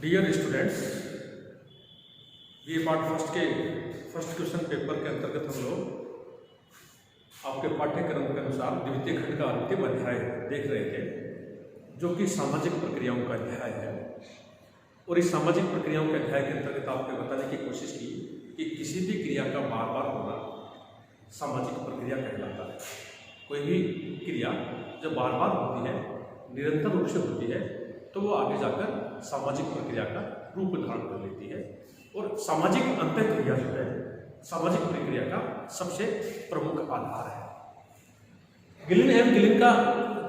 Dear students, ये part first के first question paper के अंतर्गत हम लोग आपके पाठ्यक्रम के अनुसार द्वितीय खंड का अंतिम अध्याय देख रहे थे, जो कि सामाजिक प्रक्रियाओं का अध्याय है। और इस सामाजिक प्रक्रियाओं के अध्याय के अंतर्गत आपको बताने की कोशिश की कि किसी भी क्रिया का बार बार होना सामाजिक प्रक्रिया कहलाता है। कोई भी क्रिया जब बार बार होती है, निरंतर रूप से होती है, तो वो आगे जाकर सामाजिक प्रक्रिया का रूप धारण कर लेती है। और सामाजिक अंतःक्रिया जो है सामाजिक प्रक्रिया का सबसे प्रमुख आधार है। गिलिन एवं गिलिन का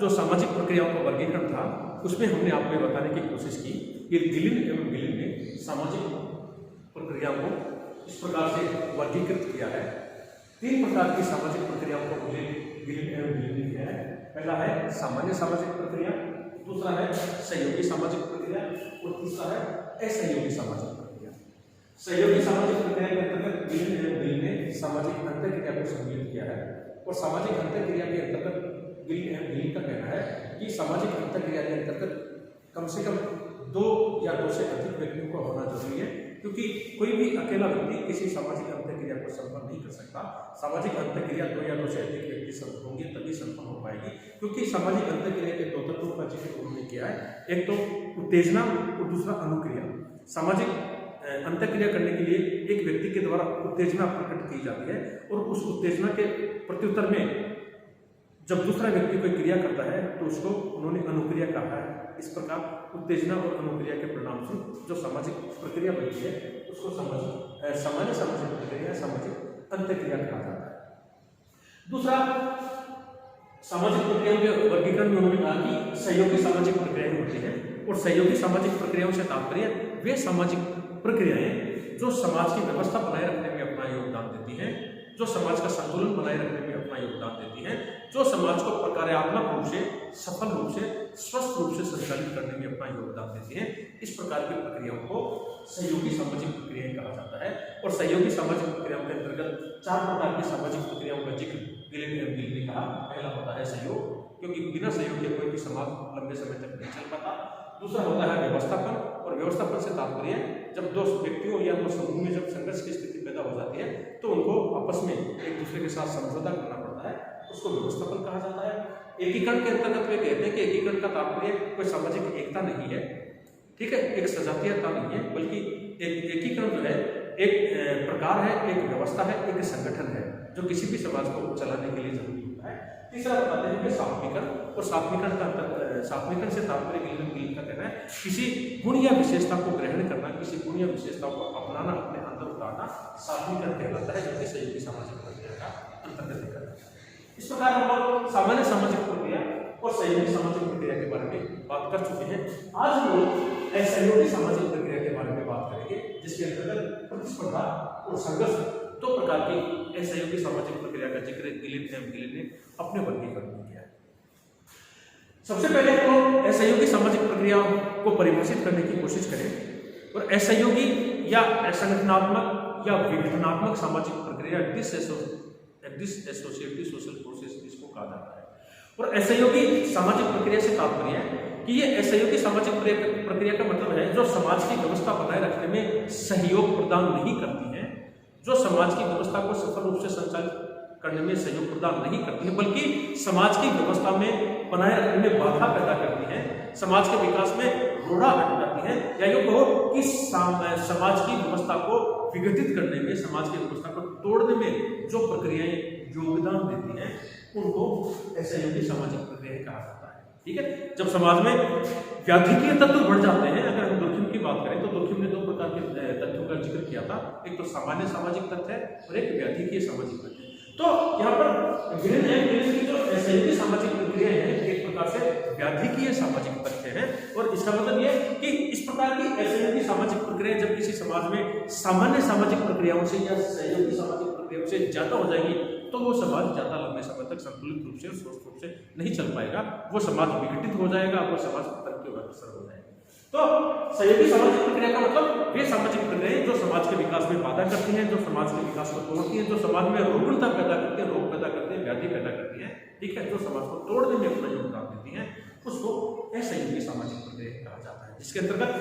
जो सामाजिक प्रक्रियाओं का वर्गीकरण था, उसमें हमने आपको बताने की कोशिश की कि गिलिन एवं गिलिन ने सामाजिक प्रक्रियाओं को इस प्रकार से वर्गीकृत किया है। 3 प्रकार की सामाजिक प्रक्रियाओं को गिलिन एवं गिलिन ने किया है। पहला है सामान्य सामाजिक प्रक्रिया, दूसरा है सहयोगी सामाजिक प्रक्रिया और तीसरा है असहयोगी सामाजिक प्रक्रिया। सहयोगी सामाजिक प्रक्रिया के अंतर्गत गिलिन एवं गिलिन ने सामाजिक अंतःक्रिया को सम्मिलित किया है। और सामाजिक अंतःक्रिया के अंतर्गत गिलिन एवं गिलिन का कहना है कि सामाजिक अंतःक्रिया के अंतर्गत कम से कम 2 या 2 से अधिक व्यक्तियों को होना जरूरी है, क्योंकि कोई भी अकेला व्यक्ति किसी सामाजिक अंतःक्रिया को संपन्न नहीं कर सकता। सामाजिक अंतःक्रिया 2 या 2 से अधिक व्यक्ति संपन्न होंगे तभी संपन्न हो पाएगी, क्योंकि सामाजिक अंतःक्रिया के 2 तत्वों का जिक्र उन्होंने किया है। एक तो उत्तेजना और दूसरा अनुक्रिया। सामाजिक अंतःक्रिया करने के लिए एक व्यक्ति के द्वारा उत्तेजना प्रकट की जाती है और उस उत्तेजना के प्रत्युत्तर में जब दूसरा व्यक्ति कोई क्रिया करता है तो उसको उन्होंने अनुक्रिया कहा है। इस प्रकार उत्तेजना और अनुक्रिया के परिणाम स्वरूप जो सामाजिक प्रक्रिया बनती है उसको सामान्य सामाजिक प्रक्रिया सामाजिक अंतःक्रिया कहा जाता है। दूसरा सामाजिक प्रक्रियाओं के वर्गीकरण में उन्होंने कहा कि सहयोगी सामाजिक प्रक्रियाएं होती हैं। और सहयोगी सामाजिक प्रक्रियाओं से तात्पर्य वे सामाजिक प्रक्रियाएं जो समाज की व्यवस्था बनाए रखने में अपना योगदान देती हैं, जो समाज का संतुलन बनाए रखने में अपना योगदान देती हैं, जो समाज को प्रक्रियात्मक रूप से सफल रूप से स्वस्थ रूप से संचालित करने में अपना योगदान देती हैं। इस प्रकार की प्रक्रियाओं को सहयोगी सामाजिक प्रक्रियाएं कहा जाता है। और सहयोगी सामाजिक प्रक्रियाओं के अंतर्गत 4 प्रकार की सामाजिक प्रक्रियाओं का जिक्र गिलिन एवं गिलिन ने कहा। पहला होता है सहयोग, क्योंकि बिना सहयोग के कोई भी समाज लंबे समय तक नहीं चल पाता। दूसरा होता है व्यवस्थापन, और व्यवस्थापन से तात्पर्य जब 2 व्यक्तियों या 2 समूह में जब संघर्ष की स्थिति पैदा हो जाती है तो उनको आपस में एक दूसरे के साथ समझौता करना पड़ता है, उसको व्यवस्थापन कहा जाता है। एकीकरण के अंतर्गत वे कहते हैं कि एकीकरण का तात्पर्य कोई सामाजिक एकता नहीं है, ठीक है, एक सजातीयता नहीं है, बल्कि एक एकीकरण जो है एक प्रकार है, एक व्यवस्था है, एक संगठन है जो किसी भी समाज को चलाने के लिए जरूरी होता है। तीसरा बताते हैं कि सात्विकरण, और सात्विकरण से तात्पर्य गिलिन का कहना है किसी गुण या विशेषता को ग्रहण करना, किसी गुण या विशेषता को अपनाना, अपने अंदर उतारना सात्विकरण कहलाता है, जो कि सहयोगी सामाजिक प्रक्रिया का अंतर्गत है। इस प्रकार हम लोग सामान्य सामाजिक प्रक्रिया और सहयोगी सामाजिक प्रक्रिया के बारे में बात कर चुके हैं। आज हम लोग असहयोगी सामाजिक प्रक्रिया के बारे में बात करेंगे, जिसके अंतर्गत प्रतिस्पर्धा और संघर्ष 2 प्रकार की असहयोगी सामाजिक प्रक्रिया का जिक्र गिलिन एवं गिलिन ने अपने वर्गीकरण में किया है। सबसे पहले तो असहयोगी सामाजिक प्रक्रिया को परिभाषित करने की कोशिश करें। और असहयोगी या असंगठनात्मक या विघटनात्मक सामाजिक प्रक्रिया डिसएसोसिएटिव सोशल प्रोसेस इसको कहा जाता है। और असहयोगी सामाजिक प्रक्रिया से तात्पर्य है कि ये असहयोगी सामाजिक प्रक्रिया का मतलब है जो समाज की व्यवस्था बनाए रखने में सहयोग प्रदान नहीं करती है, जो समाज की व्यवस्था को सफल रूप से संचालित करने में सहयोग प्रदान नहीं करती है, बल्कि समाज की व्यवस्था में बनाए रखने में बाधा पैदा करती है, समाज के विकास में रोड़ा हट जाती है, या यूं कहो कि समाज की व्यवस्था को विघटित करने में, समाज की व्यवस्था को तोड़ने में जो प्रक्रियाएं योगदान देती हैं उनको असहयोगी सामाजिक प्रक्रियाएं कहा जाता है। ठीक है, जब समाज में व्याधिकीय तत्व बढ़ जाते हैं, अगर हम दुर्खिम की बात करें तो दुर्खिम ने 2 प्रकार के तत्वों का जिक्र किया था, एक तो सामान्य सामाजिक तथ्य है और एक व्याधिकीय सामाजिक तथ्य है। तो यहाँ पर गिलिन एवं गिलिन की जो असहयोगी सामाजिक प्रक्रिया है एक प्रकार से व्याधिकीय सामाजिक तथ्य है। और इसका मतलब ये कि इस प्रकार की असहयोगी सामाजिक प्रक्रिया जब किसी समाज में सामान्य सामाजिक प्रक्रियाओं से या सहयोगी सामाजिक प्रक्रियाओं से ज्यादा हो जाएगी तो वो समाज ज्यादा लंबे समय तक संतुलित रूप से स्वस्थ रूप से नहीं चल पाएगा, वो समाज विघटित हो जाएगा, वो समाज पतन की ओर अग्रसर हो जाएगा। तो सहयोगी सामाजिक प्रक्रिया का मतलब वे सामाजिक प्रक्रियाएं जो समाज के विकास में बाधा करती हैं, जो समाज के विकास को तोड़ती हैं, जो समाज में रुग्णता पैदा करती है, रोग पैदा करती है, व्याधि पैदा करती है, ठीक है, जो समाज को तोड़ने में अपना योगदान देती हैं, उसको असहयोगी सामाजिक प्रक्रिया कहा जाता है। जिसके अंतर्गत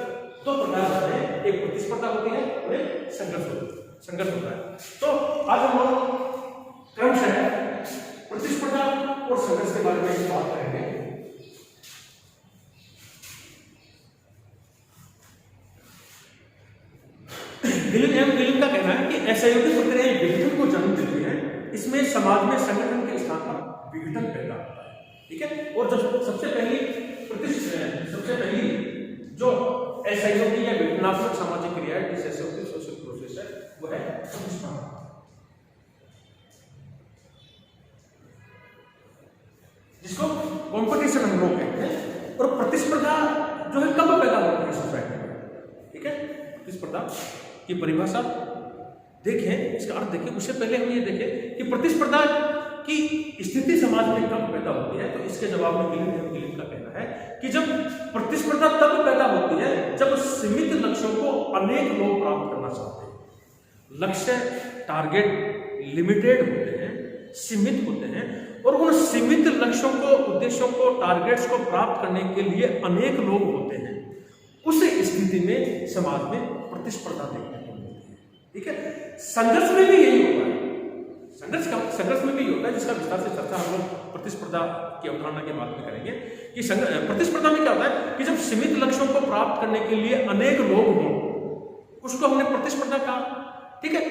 दो प्रकार होते हैं, एक प्रतिस्पर्धा होती है और एक संघर्ष होता है। तो आज हम लोग क्रमशः प्रतिस्पर्धा और संघर्ष के बारे में बात करेंगे। गिलिन का कहना है कि असहयोगी प्रक्रियाएं विघटन को जन्म देती हैं, इसमें समाज में संगठन के स्थान पर विघटन पैदा होता है। ठीक है, और जो सबसे पहली जो असहयोगी या विघटनात्मक सामाजिक क्रिया है, डिसएसोसिएटिव सोशल प्रोसेस है, वो है प्रतिस्पर्धा। जिसको कंपटीशन हम लोग कहते हैं। और प्रतिस्पर्धा जो है कब पैदा होती है सोसाइटी में? ठीक है, प्रतिस्पर्धा की परिभाषा देखें, इसका अर्थ देखें। उससे पहले हम ये देखें कि प्रतिस्पर्धा की स्थिति समाज में कब पैदा होती है। तो इसके जवाब में गिलिन का कहना है कि जब प्रतिस्पर्धा तब पैदा होती है जब सीमित लक्ष्यों को अनेक लोग प्राप्त करना चाहते हैं। लक्ष्य टारगेट लिमिटेड होते हैं, सीमित होते हैं, और उन सीमित लक्ष्यों को, उद्देश्यों को, टारगेट्स को प्राप्त करने के लिए अनेक लोग होते हैं। उस स्थिति में समाज में प्रतिस्पर्धा देखने को मिलती है। ठीक है, संघर्ष में भी यही होता है। संघर्ष में भी होता है, जिसका विस्तार से चर्चा हम लोग प्रतिस्पर्धा की अवधारणा के बाद में करेंगे कि प्रतिस्पर्धा में क्या होता है कि जब सीमित लक्ष्यों को प्राप्त करने के लिए अनेक लोग हों, उसको हमने प्रतिस्पर्धा कहा। ठीक है,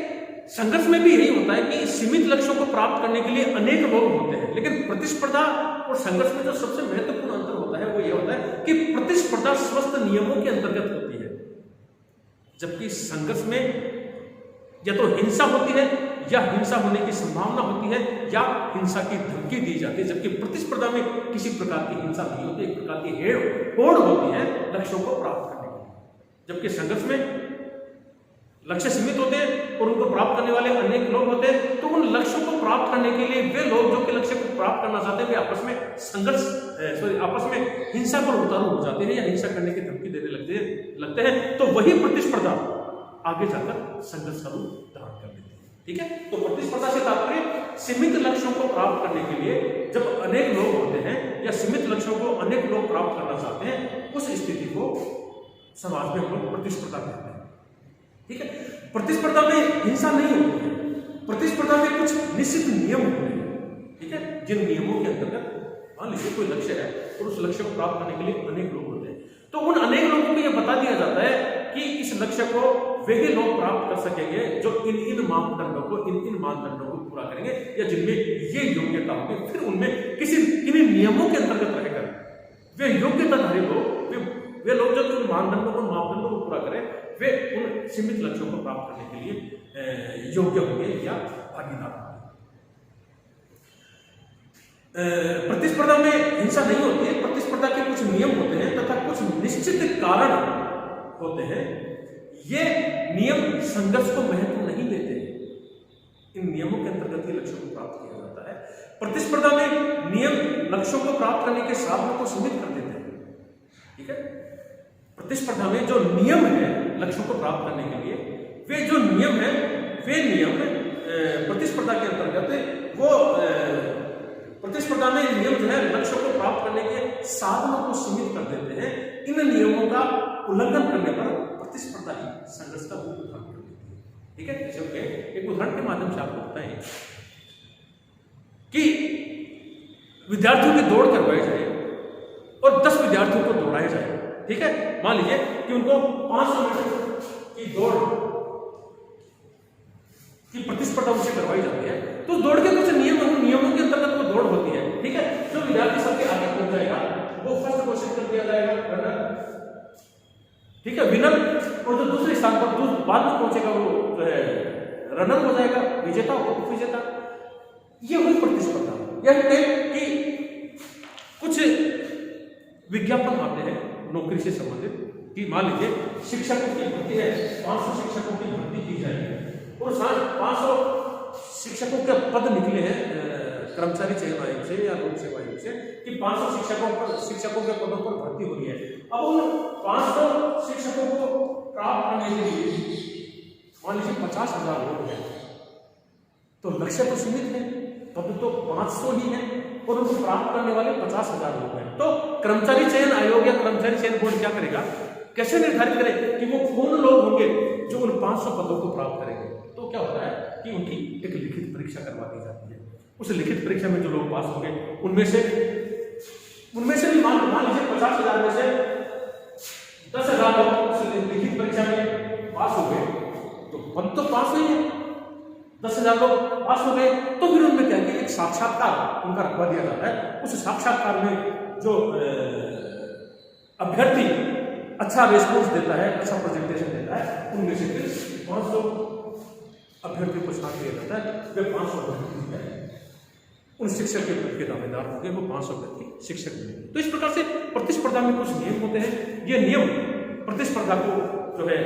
संघर्ष में भी यही होता है कि सीमित लक्ष्यों को प्राप्त करने के लिए अनेक लोग होते हैं। लेकिन प्रतिस्पर्धा और संघर्ष में जो सबसे महत्वपूर्ण अंतर होता है वो ये होता है कि प्रतिस्पर्धा स्वस्थ नियमों के अंतर्गत होती है, जबकि संघर्ष में या तो हिंसा होती है, या हिंसा होने की संभावना होती है, या हिंसा की धमकी दी जाती है। जबकि प्रतिस्पर्धा में किसी प्रकार की हिंसा नहीं होती, एक प्रकार की होड़ होती है लक्ष्यों को प्राप्त करने के लिए। जबकि संघर्ष में लक्ष्य सीमित होते हैं और उनको प्राप्त करने वाले अनेक लोग होते हैं। तो उन लक्ष्यों को प्राप्त करने के लिए वे लोग जो कि लक्ष्य को प्राप्त करना चाहते हैं, वे आपस में आपस में हिंसा पर उतारू हो जाते हैं या हिंसा करने की धमकी देने लगते हैं। तो वही प्रतिस्पर्धा आगे जाकर संघर्ष का रूप धारण कर लेती है। ठीक है, तो प्रतिस्पर्धा से तात्पर्य सीमित लक्ष्यों को प्राप्त करने के लिए जब अनेक लोग होते हैं या सीमित लक्ष्यों को अनेक लोग प्राप्त करना चाहते हैं, उस स्थिति को समाज में हम लोग प्रतिस्पर्धा कहते हैं। ठीक है, प्रतिस्पर्धा में हिंसा नहीं होती है, प्रतिस्पर्धा में कुछ निश्चित नियम होते हैं। ठीक है, जिन नियमों के अंतर्गत मान लीजिए कोई लक्ष्य है और उस लक्ष्य को प्राप्त करने के लिए अनेक लोग होते हैं, तो उन अनेक लोगों को यह बता दिया जाता है कि इस लक्ष्य को वे ही लोग प्राप्त कर सकेंगे जो इन मापदंडों को पूरा करेंगे या जिनमें ये योग्यता होगी। फिर उनमें किन्हीं नियमों के अंतर्गत रहकर वे योग्यताधारी लोग, वे लोग जब उन मापदंडों को पूरा करें, वे उन सीमित लक्ष्यों को प्राप्त करने के लिए योग्य होंगे या भागीदार होंगे। प्रतिस्पर्धा में हिंसा नहीं होती है, प्रतिस्पर्धा के कुछ नियम होते हैं तथा कुछ निश्चित कारण होते हैं। ये नियम संघर्ष को महत्व नहीं देते, इन नियमों के अंतर्गत ही लक्ष्यों को प्राप्त किया जाता है। प्रतिस्पर्धा में नियम लक्ष्यों को प्राप्त करने के साधनों को सीमित कर देते हैं। ठीक है, प्रतिस्पर्धा में जो नियम है लक्ष्यों को प्राप्त करने के लिए, वे जो नियम है वे नियम प्रतिस्पर्धा के अंतर्गत वो प्रतिस्पर्धा में नियम जो है लक्ष्यों को प्राप्त करने के साधनों को सीमित कर देते हैं। इन नियमों का उल्लंघन करने पर प्रतिस्पर्धा ही संघर्ष का रूप धारण कर देती है। ठीक है, जबकि एक उदाहरण के माध्यम से आपको बताएं कि विद्यार्थियों की दौड़ करवाई जाए और 10 विद्यार्थियों को दौड़ाया जाए। ठीक है, मान लीजिए कि उनको 500 मीटर की दौड़ की प्रतिस्पर्धा उनसे करवाई जाती है, तो दौड़ के कुछ नियमों के अंतर्गत वो दौड़ होती है। ठीक है, जो विद्यार्थी सबके आगे पहुंच जाएगा वो फर्स्ट घोषित कर दिया जाएगा, रनर। ठीक है, विनर, और जो दूसरे स्थान पर बाद में पहुंचेगा वो जो है रनर हो जाएगा, विजेता हो उपविजेता। ये हुई प्रतिस्पर्धा। यह कहें कि कुछ विज्ञापन आते हैं नौकरी से संबंधित कि मान लीजिए शिक्षकों की भर्ती है, 500 शिक्षकों की भर्ती की जाएगी और 500 शिक्षकों के पद निकले हैं कर्मचारी चयन आयोग से या लोक सेवा आयोग से कि 500 शिक्षकों के पदों पर भर्ती हो रही है। अब उन 500 शिक्षकों को प्राप्त करने के लिए मान लीजिए 50,000 लोग हैं, तो लक्ष्य तो सीमित है, पद तो 500 ही है और उनको प्राप्त करने वाले 50,000 लोग हैं। तो कर्मचारी चयन आयोग या कर्मचारी चयन बोर्ड क्या करेगा कैसे निर्धारित करें कि वो कौन लोग होंगे जो उन 500 पदों को प्राप्त करेंगे? तो क्या होता है कि उनकी एक लिखित परीक्षा करवा दी जाती है। उस लिखित परीक्षा में जो लोग पास होंगे उनमें से भी मान लीजिए 50,000 में से 10,000 लोग उस लिखित परीक्षा में पास हो गए, तो पद तो पास हुई है, 10,000 लोग पास हो गए, तो फिर उनमें क्या कि एक साक्षात्कार उनका रखवा दिया जाता है। उस साक्षात्कार में जो अभ्यर्थी अच्छा रिस्पॉन्स देता है, अच्छा प्रेजेंटेशन देता है, उनमें से फिर 500 अभ्यर्थियों को छांट लिया जाता है। वे 500 अभ्यर्थी है उन शिक्षक के पद के दावेदार होंगे, वो 500 व्यक्ति शिक्षक बनेंगे। तो इस प्रकार से प्रतिस्पर्धा में कुछ नियम होते हैं। ये नियम प्रतिस्पर्धा को जो है,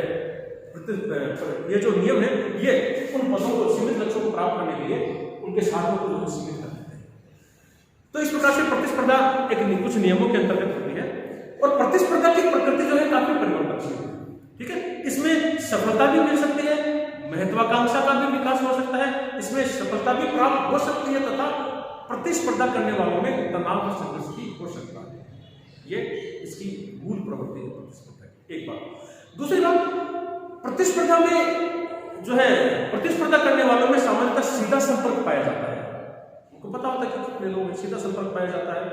ये जो नियम है ये उन पदों को, सीमित लक्ष्यों को प्राप्त करने के लिए उनके साधनों को जो सीमित कर देते हैं। तो इस प्रकार से प्रतिस्पर्धा एक कुछ नियमों के अंतर्गत होती है। और प्रतिस्पर्धा की प्रकृति जो है काफी परिवर्तनशील है, ठीक है। इसमें सफलता भी मिल सकती है, महत्वाकांक्षा का भी विकास हो सकता है, इसमें सफलता भी प्राप्त हो सकती है, तथा प्रतिस्पर्धा करने वालों में तनाव और संघर्ष भी हो सकता है। ये इसकी मूल प्रवृत्ति है प्रतिस्पर्धा की। एक बात। दूसरी बात, प्रतिस्पर्धा में जो है, प्रतिस्पर्धा करने वालों में सामान्यतः सीधा संपर्क पाया जाता है। उनको पता होता है कि कितने लोग सीधा संपर्क पाया जाता है,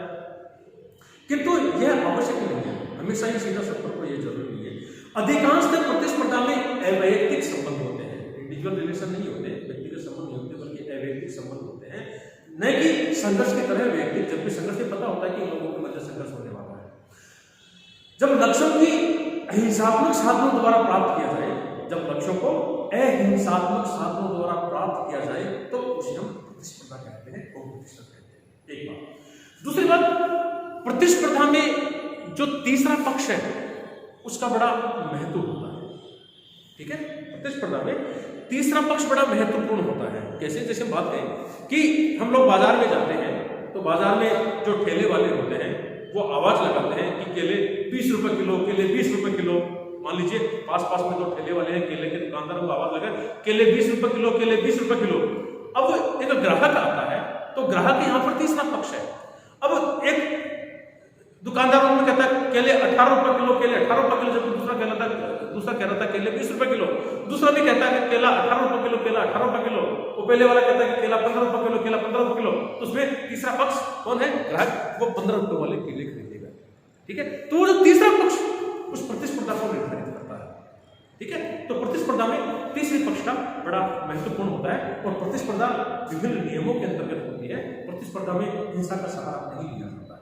किंतु यह आवश्यक नहीं है, हमेशा ही सीधा संपर्क हो, यह जरूरी नहीं है। अधिकांशतः प्रतिस्पर्धा में अवैयक्तिक संबंध होते हैं, इंडिविजुअल रिलेशन नहीं होते, व्यक्तिगत संबंध नहीं होते, बल्कि अवैयक्तिक संबंध होते हैं, न कि संघर्ष की तरह वैयक्तिक। जबकि संघर्ष से पता होता है कि इन लोगों के मध्य संघर्ष होने वाला है। जब लक्ष्यों की अहिंसात्मक साधनों द्वारा प्राप्त किया जाए, जब लक्ष्यों को अहिंसात्मक साधनों द्वारा प्राप्त किया जाए, तो उसे हम प्रतिस्पर्धा कहते हैं, कॉम्पिटिशन कहते हैं। एक बात। दूसरी बात, प्रतिस्पर्धा में जो तीसरा पक्ष है उसका बड़ा महत्व होता है, ठीक है। प्रतिस्पर्धा में तीसरा पक्ष बड़ा महत्वपूर्ण होता है। कैसे? जैसे बात है कि हम लोग बाजार में जाते हैं, तो बाजार में जो ठेले वाले होते हैं वो आवाज लगाते हैं कि केले 20 रुपए किलो, केले 20 रुपए किलो। मान लीजिए पास में दो ठेले वाले हैं, केले के दुकानदार को आवाज लगा केले 20 रुपए किलो, केले 20 रुपए किलो। अब एक ग्राहक आता है, तो ग्राहक यहाँ पर तीसरा पक्ष है। अब एक दुकानदार में कहता है केले 18 रुपए किलो, केले 18 रुपए किलो, जबकि दूसरा कह रहा था केले 20 रुपए किलो। दूसरा भी कहता है कि केला 18 रुपए किलो, केला 18 रुपए किलो। वो पहले वाला कहता है कि केला 15 रुपए किलो, केला 15 रुपए किलो। तो उसमें तीसरा पक्ष कौन है? ग्राहक। वो 15 रुपए वाले केले खरीदेगा, ठीक है। तो वो जो तीसरा पक्ष उस प्रतिस्पर्धा को निर्धारित करता है, ठीक है। तो प्रतिस्पर्धा में तीसरे पक्ष का बड़ा महत्वपूर्ण होता है। और प्रतिस्पर्धा विभिन्न नियमों के अंतर्गत होती है। प्रतिस्पर्धा में हिंसा का सहारा नहीं लिया जाता है।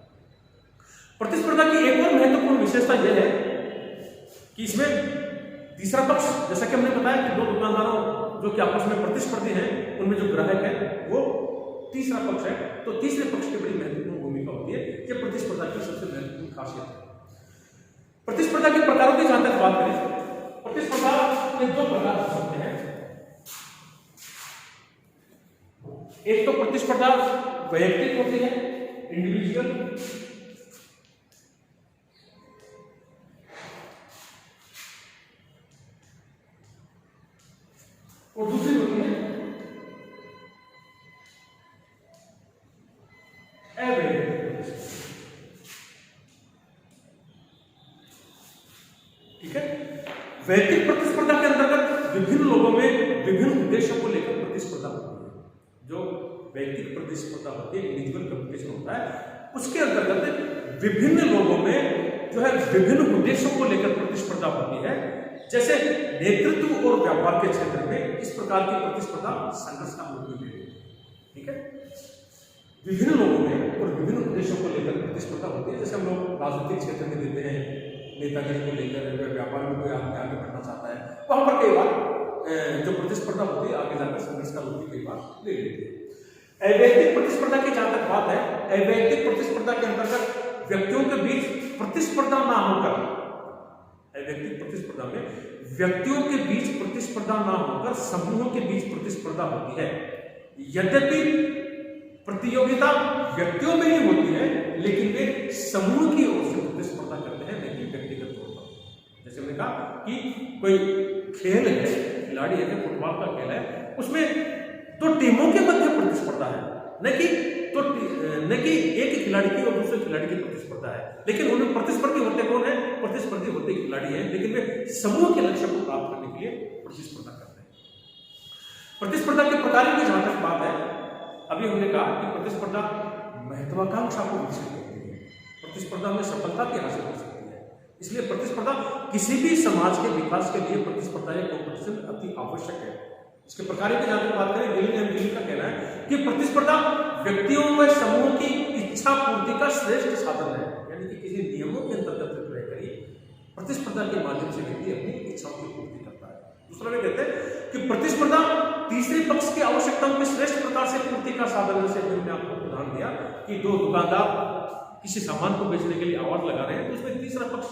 प्रतिस्पर्धा की एक और महत्वपूर्ण विशेषता यह है कि इसमें तीसरा पक्ष, जैसा कि हमने बताया कि दो दुकानदारों जो कि आपस में प्रतिस्पर्धी हैं, उनमें जो ग्राहक है वो तीसरा पक्ष है। तो तीसरे पक्ष की बड़ी महत्वपूर्ण भूमिका होती है। यह प्रतिस्पर्धा की सबसे महत्वपूर्ण खासियत है। प्रतिस्पर्धा के प्रकारों की जहां तक बात करें, प्रतिस्पर्धा के दो प्रकार हो सकते हैं। एक तो प्रतिस्पर्धा वैयक्तिक होती है, इंडिविजुअल, और दूसरी होती है अवैयक्तिक, ठीक है। वैयक्तिक प्रतिस्पर्धा के अंतर्गत विभिन्न लोगों में विभिन्न उद्देश्यों को लेकर प्रतिस्पर्धा होती है। जो वैयक्तिक प्रतिस्पर्धा होती है, इंडिविजुअल कंपटीशन होता है, उसके अंतर्गत विभिन्न लोगों में जो है विभिन्न उद्देश्यों को लेकर प्रतिस्पर्धा होती है। जैसे नेतृत्व और व्यापार के क्षेत्र में इस प्रकार की प्रतिस्पर्धा संघर्ष का रूप ले लेती है, ठीक है। विभिन्न लोगों में और विभिन्न उद्देश्यों को लेकर प्रतिस्पर्धा होती है। जैसे हम लोग राजनीतिक क्षेत्र में देते हैं, नेतागिरी को लेकर, व्यापार में कोई आगे बढ़ना चाहता है, वहां पर कई बार जो प्रतिस्पर्धा होती है आगे जाकर संघर्ष का रूप भी कई बार ले लेती है। अवैयक्तिक प्रतिस्पर्धा की जहां तक बात है, अवैयक्तिक प्रतिस्पर्धा के अंतर्गत व्यक्तियों के बीच प्रतिस्पर्धा ना होकर, अवैयक्तिक प्रतिस्पर्धा में व्यक्तियों के बीच प्रतिस्पर्धा ना होकर समूहों के बीच प्रतिस्पर्धा होती है। यद्यपि प्रतियोगिता व्यक्तियों में ही होती है, लेकिन वे समूह की ओर से प्रतिस्पर्धा करते हैं, नहीं व्यक्तिगत तौर पर। जैसे हमने कहा कि कोई खेल है, खिलाड़ी है, फुटबॉल का खेल है, उसमें दो टीमों के मध्य प्रतिस्पर्धा है, न कि तो न कि एक खिलाड़ी की और दूसरे खिलाड़ी की प्रतिस्पर्धा है, लेकिन उनमें प्रतिस्पर्धी होते कौन है? प्रतिस्पर्धी होते खिलाड़ी हैं, लेकिन वे समूह के लक्ष्य को प्राप्त करने के लिए प्रतिस्पर्धा करते हैं। प्रतिस्पर्धा के प्रकारों की जहां तक बात है, अभी हमने कहा कि प्रतिस्पर्धा महत्वाकांक्षा को विकसित करती है, प्रतिस्पर्धा में सफलता की हासिल हो सकती है। इसलिए प्रतिस्पर्धा किसी भी समाज के विकास के लिए प्रतिस्पर्धा या कॉम्पिटिशन अति आवश्यक है। इसके प्रकारों की जहां तक बात करें, गिलिन का कहना है कि प्रतिस्पर्धा व्यक्तियों व समूह की इच्छा पूर्ति का श्रेष्ठ साधन है, यानी कि किसी नियमों के अंतर्गत रहकर ही प्रतिस्पर्धा के माध्यम से व्यक्ति अपनी इच्छाओं की पूर्ति करता है। दूसरा वे कहते हैं कि प्रतिस्पर्धा तीसरे पक्ष की आवश्यकताओं की श्रेष्ठ प्रकार से पूर्ति का साधन है। जैसे हमने आपको उदाहरण दिया कि दो दुकानदार किसी सामान को बेचने के लिए आवाज लगा रहे हैं, तो उसमें तीसरा पक्ष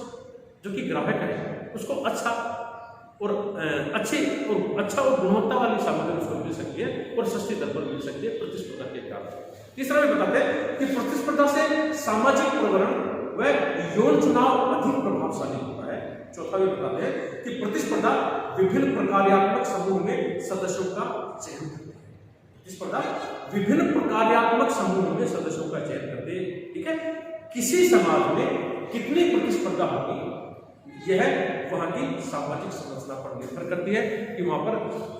जो कि ग्राहक है उसको अच्छा और गुणवत्ता वाली सामग्री उसको मिल सकती है और सस्ती दर पर मिल सकती है प्रतिस्पर्धा के कारण। तीसरा वे बताते हैं कि प्रतिस्पर्धा से सामाजिक प्रवरण व यौन चुनाव अधिक प्रभावशाली होता है। चौथा वे बताते हैं कि प्रतिस्पर्धा विभिन्न प्रकार्यात्मक समूह में सदस्यों का चयन करती है। प्रतिस्पर्धा विभिन्न प्रकार्यात्मक समूह में सदस्यों का चयन करते हैं। ठीक है, किसी समाज में कितनी प्रतिस्पर्धा होगी यह वहां की सामाजिक संरचना पर निर्भर करती है कि वहां पर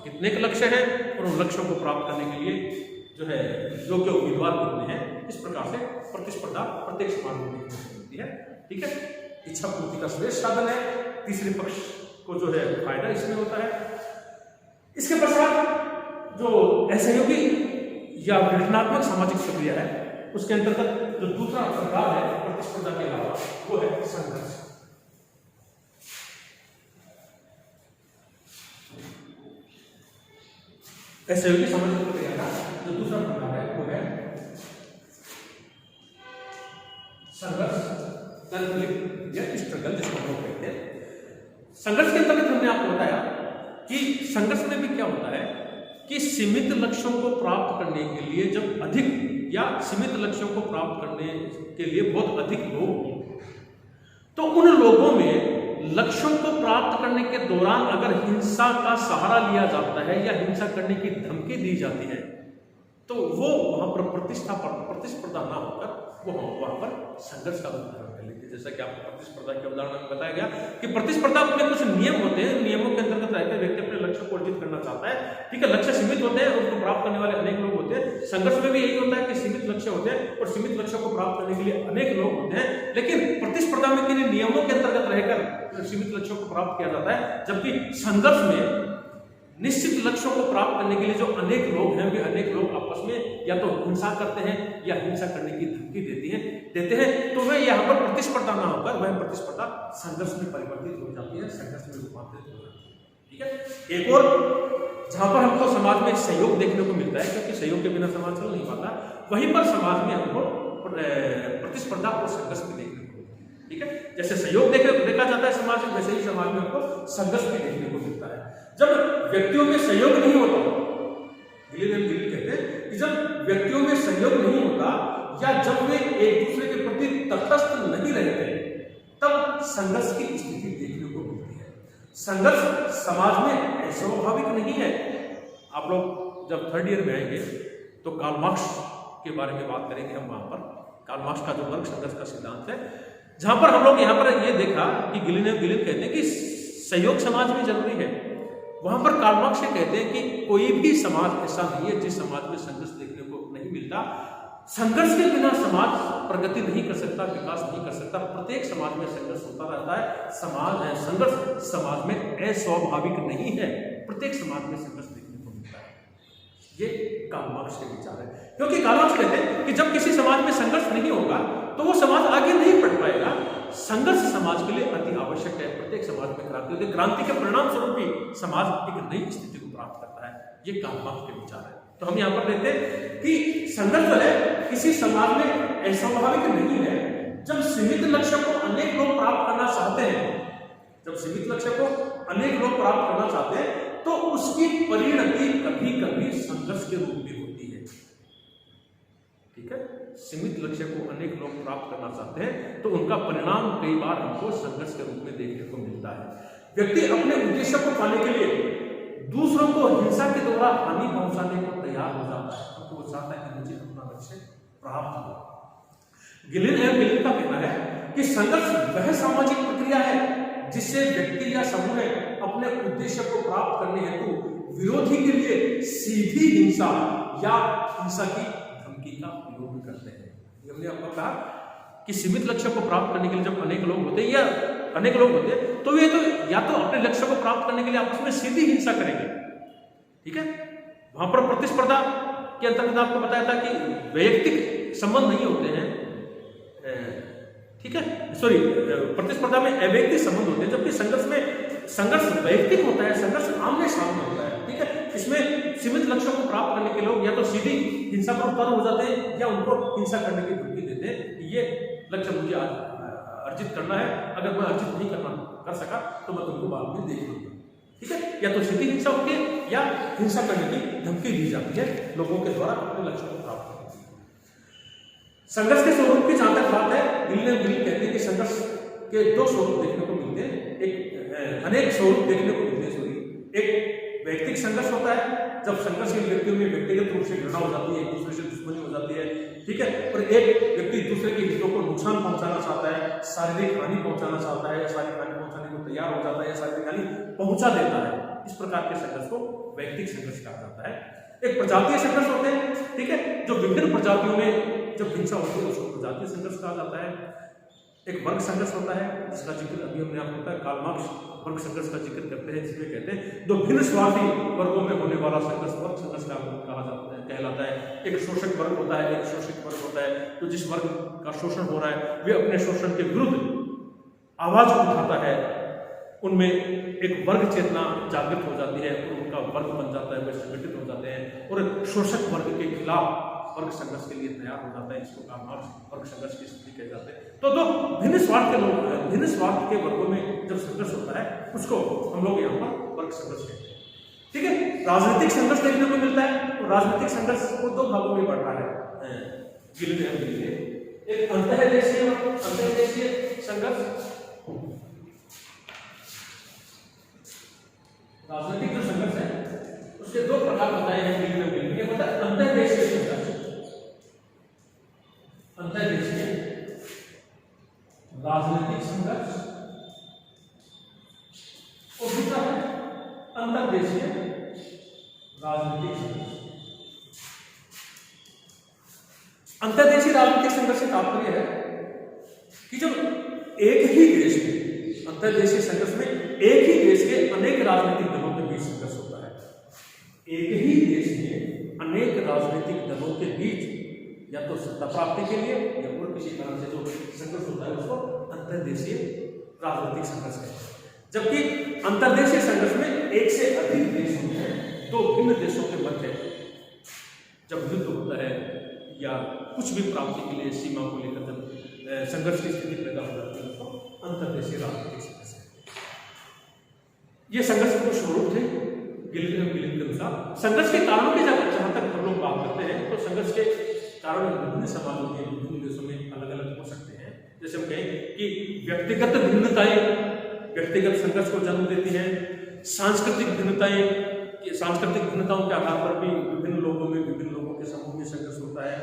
कितने के लक्ष्य हैं और उन लक्ष्यों को प्राप्त करने के लिए जो है योग्य उम्मीदवार कितने हैं। इस प्रकार से प्रतिस्पर्धा प्रत्येक समाज में देखने मिलती है। ठीक है, इच्छा पूर्ति का श्रेष्ठ साधन है, तीसरे पक्ष को जो है फायदा इसमें होता है। इसके पश्चात जो असहयोगी या विघटनात्मक सामाजिक प्रक्रिया है उसके अंतर्गत जो दूसरा प्रकार है प्रतिस्पर्धा के अलावा वो है संघर्ष। सहयोगी सामाजिक प्रक्रिया का जो दूसरा प्रकार है वो है संघर्ष, कॉन्फ्लिक्ट या स्ट्रगल जिसको हम लोग कहते हैं। संघर्ष के अंतर्गत हमने आपको बताया कि संघर्ष में भी क्या होता है कि सीमित लक्ष्यों को प्राप्त करने के लिए जब अधिक या सीमित लक्ष्यों को प्राप्त करने के लिए बहुत अधिक लोग हों तो उन लोगों में लक्ष्यों को प्राप्त करने के दौरान अगर हिंसा का सहारा लिया जाता है या हिंसा करने की धमकी दी जाती है तो वो वहां पर प्रतिस्पर्धा ना होकर वो वहां पर संघर्ष का उदाहरण कर लेते हैं। जैसा कि आपको प्रतिस्पर्धा के उदाहरण में बताया गया कि प्रतिस्पर्धा में कुछ नियम होते हैं, नियमों के अंतर्गत रहकर व्यक्ति अपने लक्ष्य को अर्जित करना चाहता है। ठीक है, लक्ष्य सीमित होते हैं, उसको प्राप्त करने वाले अनेक लोग होते हैं। संघर्ष में भी यही होता है कि सीमित लक्ष्य होते हैं और सीमित लक्ष्य को प्राप्त करने के लिए अनेक लोग होते हैं, लेकिन प्रतिस्पर्धा में किन्हीं नियमों के अंतर्गत रहकर सीमित लक्ष्यों को प्राप्त किया जाता है। जबकि संघर्ष में निश्चित लक्ष्यों को प्राप्त करने के लिए जो अनेक लोग हैं वे अनेक लोग आपस में या तो हिंसा करते हैं या हिंसा करने की धमकी देते हैं, तो वे यहाँ पर प्रतिस्पर्धा ना होकर वह प्रतिस्पर्धा संघर्ष में परिवर्तित हो जाती है, संघर्ष में रूपांतरित हो जाती है। ठीक है, एक और जहां पर हमको समाज में सहयोग देखने को मिलता है, क्योंकि सहयोग के बिना समाज चल नहीं पाता, वहीं पर समाज में हमको प्रतिस्पर्धा और संघर्ष भी देखने को मिलता है। ठीक है, जैसे सहयोग देखा जाता है समाज में, वैसे ही समाज में हमको संघर्ष भी देखने को मिलता है। जब व्यक्तियों में सहयोग नहीं होता, कहते हैं कि जब व्यक्तियों में सहयोग नहीं होता या जब वे एक दूसरे के प्रति तटस्थ नहीं रहते तब संघर्ष की स्थिति देखने को मिलती है। संघर्ष समाज में स्वाभाविक नहीं है। आप लोग जब थर्ड ईयर में आएंगे तो कार्ल मार्क्स के बारे में बात करेंगे हम। वहां पर कार्ल मार्क्स का जो वर्ग संघर्ष का सिद्धांत है, जहां पर हम लोग यहाँ पर ये देखा कि गिलिन कहते हैं कि सहयोग समाज में जरूरी है। वहां पर कार्ल मार्क्स कहते हैं कि कोई भी समाज ऐसा नहीं है जिस समाज में संघर्ष देखने को नहीं मिलता। संघर्ष के बिना समाज प्रगति नहीं कर सकता, विकास नहीं कर सकता। प्रत्येक समाज में संघर्ष होता रहता है। संघर्ष समाज में अस्वाभाविक नहीं है, प्रत्येक समाज में संघर्ष देखने को मिलता है। ये कार्ल मार्क्स के विचार है, क्योंकि कार्ल मार्क्स कहते हैं कि जब किसी समाज में संघर्ष नहीं होगा तो वो समाज आगे नहीं बढ़ पाएगा। संघर्ष समाज के लिए अति आवश्यक है। प्रत्येक समाज में क्रांति होती है, क्रांति के परिणाम स्वरूप ही समाज एक नई स्थिति को प्राप्त करता है। ये कार्ल मार्क्स के विचार है। तो हम यहाँ पर देखते हैं कि संघर्ष जो है किसी समाज में अस्वाभाविक नहीं है। जब सीमित लक्ष्य को अनेक लोग प्राप्त करना चाहते हैं, जब सीमित लक्ष्य को अनेक लोग प्राप्त करना चाहते हैं तो उसकी परिणति कभी कभी संघर्ष के रूप में होती है। ठीक है, सीमित लक्ष्य को अनेक लोग प्राप्त करना चाहते हैं तो उनका परिणाम कई बार हमको संघर्ष के रूप में देखने को मिलता है। व्यक्ति अपने उद्देश्य को पाने के लिए दूसरों को हिंसा के द्वारा हानि पहुंचाने को तैयार हो जाता है, क्योंकि वो चाहता है कि मुझे अपना लक्ष्य प्राप्त हुआ। गिलिन एवं गिलिन का कहना है कि संघर्ष वह सामाजिक प्रक्रिया है जिससे व्यक्ति या समूह अपने उद्देश्य को प्राप्त करने हेतु विरोधी के लिए सीधी हिंसा या हिंसा की धमकी का उपयोग करते हैं। हमने आपको कहा कि सीमित लक्ष्य को प्राप्त करने के लिए जब अनेक लोग होते हैं या अनेक लोग होते हैं तो वे तो या तो अपने लक्ष्य को प्राप्त करने के लिए आपस में सीधी हिंसा करेंगे, ठीक है। वहां पर प्रतिस्पर्धा के अंतर्गत आपको बताया था कि वैयक्तिक संबंध नहीं होते हैं, ठीक है, सॉरी, प्रतिस्पर्धा में अवैयक्तिक संबंध होते हैं, जबकि संघर्ष वैयक्तिक होता है, संघर्ष आमने सामने होता है, ठीक है। इसमें सीमित लक्ष्यों को प्राप्त करने के लोग या तो सीधी हिंसा पर उतर हो जाते हैं या उनको हिंसा करने की धमकी देते हैं। ये लक्ष्य मुझे अर्जित करना है, अगर मैं अर्जित नहीं कर सका तो मैं तुमको बाद में देख लूंगा, ठीक है। या तो सीधी हिंसा होती है या हिंसा करने की धमकी दी जाती है लोगों के द्वारा अपने लक्ष्य को प्राप्त करने की। संघर्ष के स्वरूप की जहां तक बात है, गिलिन कहते हैं कि संघर्ष के दो स्वरूप देखने को मिलते हैं, एक अनेक स्वरूप देखने को मिलते हैं। एक व्यक्तिगत संघर्ष होता है, जब संघर्षशील व्यक्तियों में व्यक्तिगत रूप से घृणा हो जाती है, एक दूसरे से दुश्मनी हो जाती है, ठीक है। और एक व्यक्ति दूसरे के हितों को नुकसान पहुंचाना चाहता है, शारीरिक हानि पहुंचाना चाहता है, शारीरिक हानि पहुंचाने को तैयार हो जाता है, शारीरिक हानि पहुंचा देता है। इस प्रकार के संघर्ष को व्यक्तिगत संघर्ष कहा जाता है। एक प्रजातीय संघर्ष होते हैं, ठीक है, जो विभिन्न प्रजातियों में जब हिंसा होती है उसको प्रजातीय संघर्ष कहा जाता है। एक वर्ग संघर्ष होता है जिसका जिक्र अभी हमने आपको बताया, कार्ल मार्क्स वर्ग संघर्ष का जिक्र करते हैं, जिसमें कहते हैं दो भिन्न स्वार्थी वर्गों में होने वाला संघर्ष वर्ग संघर्ष कहा जाता है, कहलाता है। एक शोषक वर्ग होता है, एक शोषित वर्ग होता है। तो जिस वर्ग का शोषण हो रहा है वे अपने शोषण के विरुद्ध आवाज उठाता है, उनमें एक वर्ग चेतना जागृत हो जाती है और उनका वर्ग बन जाता है, वे संगठित हो जाते हैं और शोषक वर्ग के खिलाफ वर्ग संघर्ष के लिए तैयार हो जाता है। इसको कार्ल मार्क्स वर्ग संघर्ष की स्थिति कहे जाते हैं। तो दो भिन्न स्वार्थ के लोग, भिन्न स्वार्थ के वर्गों में जब संघर्ष होता है उसको हम लोग यहाँ पर वर्ग संघर्ष कहते हैं, ठीक है। राजनीतिक संघर्ष देखने को मिलता है, तो राजनीतिक संघर्ष को दो भागों में बांटा है गिलिन एवं गिलिन। एक अंतर्देशीय संघर्ष, राजनीतिक जो संघर्ष है उसके दो प्रकार बताए हैं गिलिन एवं गिलिन। एक होता है अंतर्देशीय संघर्ष, अंतर्देशीय राजनीतिक संघर्ष, और दूसरा है अंतर्देशीय राजनीतिक संघर्ष। अंतर्देशीय राजनीतिक संघर्ष से तात्पर्य है कि जब एक ही देश में, अंतर्देशीय संघर्ष में एक ही देश के अनेक राजनीतिक दलों के बीच संघर्ष होता है। एक ही देश में अनेक राजनीतिक दलों के बीच या तो सत्ता प्राप्ति के लिए या और किसी कारण से जो संघर्ष होता है उसको अंतर्देशीय राजनीतिक संघर्ष कहते हैं। जबकि अंतर्देशीय संघर्ष में एक से अधिक देश होते हैं, दो भिन्न देशों के मध्य जब युद्ध होता है या कुछ भी प्राप्ति के लिए सीमा को लेकर जब संघर्ष की स्थिति पैदा हो जाती है उसको अंतर्देशीय राजनीतिक संघर्ष है। ये संघर्ष के स्वरूप थे गिलिन एवं गिलिन के अनुसार। संघर्ष के कारणों की जहां तक हम लोग बात करते हैं तो संघर्ष के कारण विभिन्न समाजों में, विभिन्न देशों में अलग अलग हो सकते हैं। जैसे हम कहें कि व्यक्तिगत भिन्नताएं व्यक्तिगत संघर्ष को जन्म देती हैं, सांस्कृतिक भिन्नताएं, सांस्कृतिक भिन्नताओं के आधार पर भी विभिन्न लोगों में, विभिन्न लोगों के समूह में संघर्ष होता है।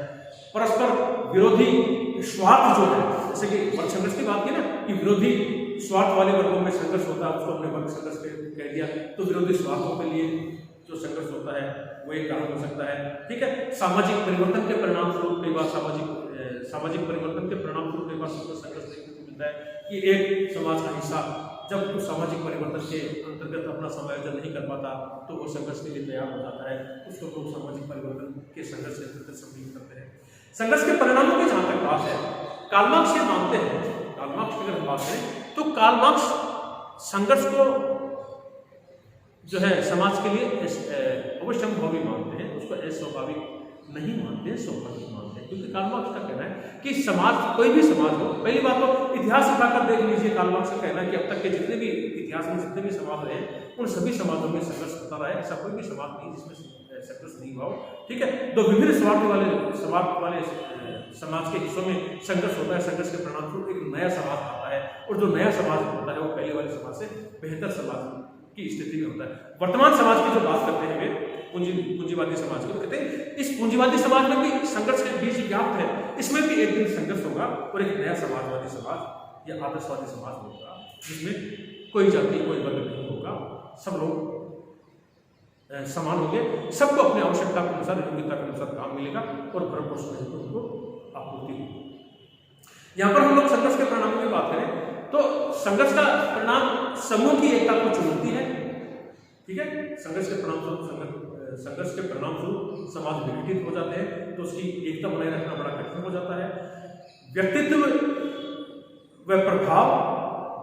परस्पर विरोधी स्वार्थ जो है, जैसे कि वर्ग संघर्ष की बात की ना कि विरोधी स्वार्थ वाले वर्गों में संघर्ष होता है, उसको हमने वर्ग संघर्ष कह दिया। तो विरोधी स्वार्थों के लिए जो संघर्ष होता है वो एक कारण हो सकता है, ठीक है। सामाजिक परिवर्तन के परिणाम स्वरूप कई बार सामाजिक परिवर्तन के परिणाम स्वरूप कई बार संघर्ष देखने को मिलता है कि एक समाज का हिस्सा जब उस सामाजिक परिवर्तन के अंतर्गत अपना समायोजन नहीं कर पाता तो वो संघर्ष के लिए तैयार हो जाता है, उसको लोग सामाजिक परिवर्तन के संघर्ष के अंतर्गत सम्मिलित करते हैं। संघर्ष के परिणामों की जहां तक बात है, कार्ल मार्क्स ये मानते हैं, कार्ल मार्क्स की अगर हम बात करें तो कार्ल मार्क्स संघर्ष को जो है समाज के लिए अवश्यंभावी मानते हैं, उसको अस्वाभाविक नहीं मानते, स्वाभाविक मानते हैं। क्योंकि कार्ल मार्क्स का कहना है कि समाज, कोई भी समाज हो, पहली बात तो इतिहास उठाकर देख लीजिए, कार्ल मार्क्स का कहना है कि अब तक के जितने भी इतिहास में जितने भी समाज रहे उन सभी समाजों में संघर्ष होता रहा है। ऐसा कोई भी समाज नहीं जिसमें संघर्ष नहीं हुआ हो, ठीक है। तो विभिन्न स्वार्थ वाले समाज के हिस्सों में संघर्ष होता है, संघर्ष के परिणाम स्वरूप एक नया समाज आता है और जो नया समाज होता है वो पहले वाले समाज से बेहतर समाज की स्थिति में होता है। वर्तमान समाज की जो बात करते हैं वे पूंजीवादी समाज की, तो कहते हैं इस पूंजीवादी समाज में भी संघर्ष के बीज व्याप्त है, इसमें भी एक दिन संघर्ष होगा और एक नया समाजवादी समाज या आदर्शवादी समाज होगा जिसमें कोई जाति कोई वर्ग नहीं होगा, सब लोग समान होंगे, सबको अपनी आवश्यकता के अनुसार योग्यता के अनुसार काम मिलेगा और भरण पोषण उनको आपूर्ति होगी। यहाँ पर हम लोग संघर्ष के परिणामों की बात करें तो संघर्ष का परिणाम समूह की एकता को चुनौती है, ठीक है। संघर्ष के परिणाम स्वरूप समाज विघटित हो जाते हैं तो उसकी एकता बनाए रखना बड़ा कठिन हो जाता है। व्यक्तित्व व प्रभाव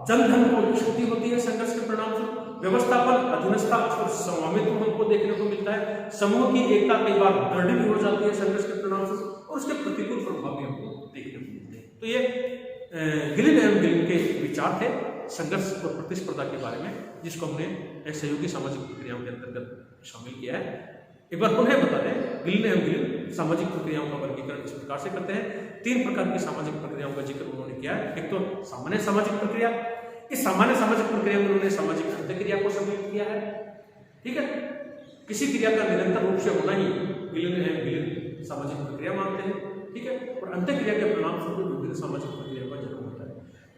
जनधन को क्षति होती है संघर्ष के परिणाम स्वरूप। व्यवस्थापन अधीनस्था और स्वामित्व हमको देखने को मिलता है। समूह की एकता कई बार दृढ़ भी हो जाती है संघर्ष के परिणाम स्वरूप और उसके प्रतिकूल प्रभाव भी हमको देखने को मिलते हैं। तो ये गिलिन एवं गिलिन के विचार थे संघर्ष और प्रतिस्पर्धा के बारे में, जिसको हमने सहयोगी सामाजिक प्रक्रियाओं के अंतर्गत शामिल किया है। एक बार पुनः बता दें, गिलिन एवं गिलिन सामाजिक प्रक्रियाओं का वर्गीकरण इस प्रकार से करते हैं। 3 प्रकार की सामाजिक प्रक्रियाओं का जिक्र उन्होंने किया है। एक तो सामान्य सामाजिक प्रक्रिया, इस सामान्य सामाजिक प्रक्रिया में उन्होंने सामाजिक अंतःक्रिया को सम्मिलित किया है, ठीक है। किसी क्रिया का निरंतर रूप से होना ही गिलिन एवं गिलिन सामाजिक प्रक्रिया मानते हैं, ठीक है। और अंतःक्रिया के परिणाम स्वरूप विभिन्न सामाजिक प्रक्रियाओं का जन्म होता है।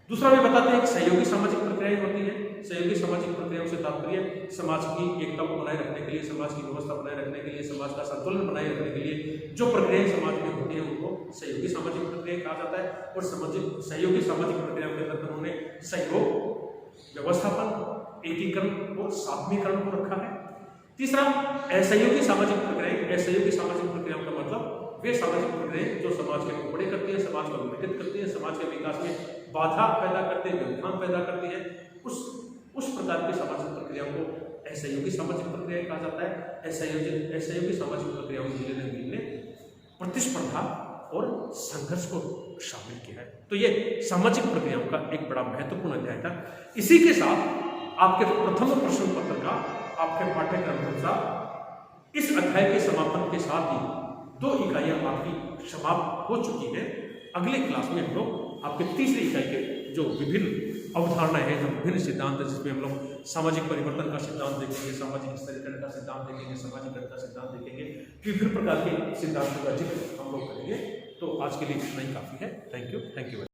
दूसरा भी बताते हैं कि सहयोगी सामाजिक प्रक्रियाएं होती है। सहयोगी सामाजिक प्रक्रियाओं से तात्पर्य समाज की एकता को बनाए रखने के लिए, समाज की व्यवस्था बनाए रखने के लिए, समाज का संतुलन बनाए रखने के लिए जो प्रक्रियाएं समाज में होती हैं उनको सहयोगी सामाजिक प्रक्रिया कहा जाता है। और सहयोगी सामाजिक प्रक्रियाओं के अंदर उन्होंने सहयोग, व्यवस्थापन, एकीकरण और साधनीकरण को रखा है। तीसरा असहयोगी सामाजिक प्रक्रियाएं। असहयोगी सामाजिक प्रक्रियाओं का मतलब वे सामाजिक प्रक्रियाएं जो समाज के टुकड़े करती है, समाज को विघटित करती है, समाज के विकास में बाधा पैदा करते हैं, व्यवधान पैदा करती है, उस प्रकार की सामाजिक प्रक्रियाओं को असहयोगी सामाजिक प्रक्रिया कहा जाता है। असहयोगी सामाजिक प्रक्रियाओं ने प्रतिस्पर्धा और संघर्ष को शामिल किया है। तो ये सामाजिक प्रक्रियाओं का एक बड़ा महत्वपूर्ण अध्याय था। इसी के साथ आपके प्रथम प्रश्न पत्र का आपके पाठ्यक्रम के अनुसार इस अध्याय के समापन के साथ ही 2 इकाइयां आपकी समाप्त हो चुकी है। अगले क्लास में हम लोग आपके तीसरी इकाई के जो विभिन्न अवधारणाएं हैं, जो विभिन्न सिद्धांत है, जिसमें हम लोग सामाजिक परिवर्तन का सिद्धांत देखेंगे, सामाजिक स्तरीकरण का सिद्धांत देखेंगे, सामाजिक का सिद्धांत देखेंगे, विभिन्न प्रकार के सिद्धांतों का जिक्र हम लोग करेंगे। तो आज के लिए इतना ही काफी है। Thank you.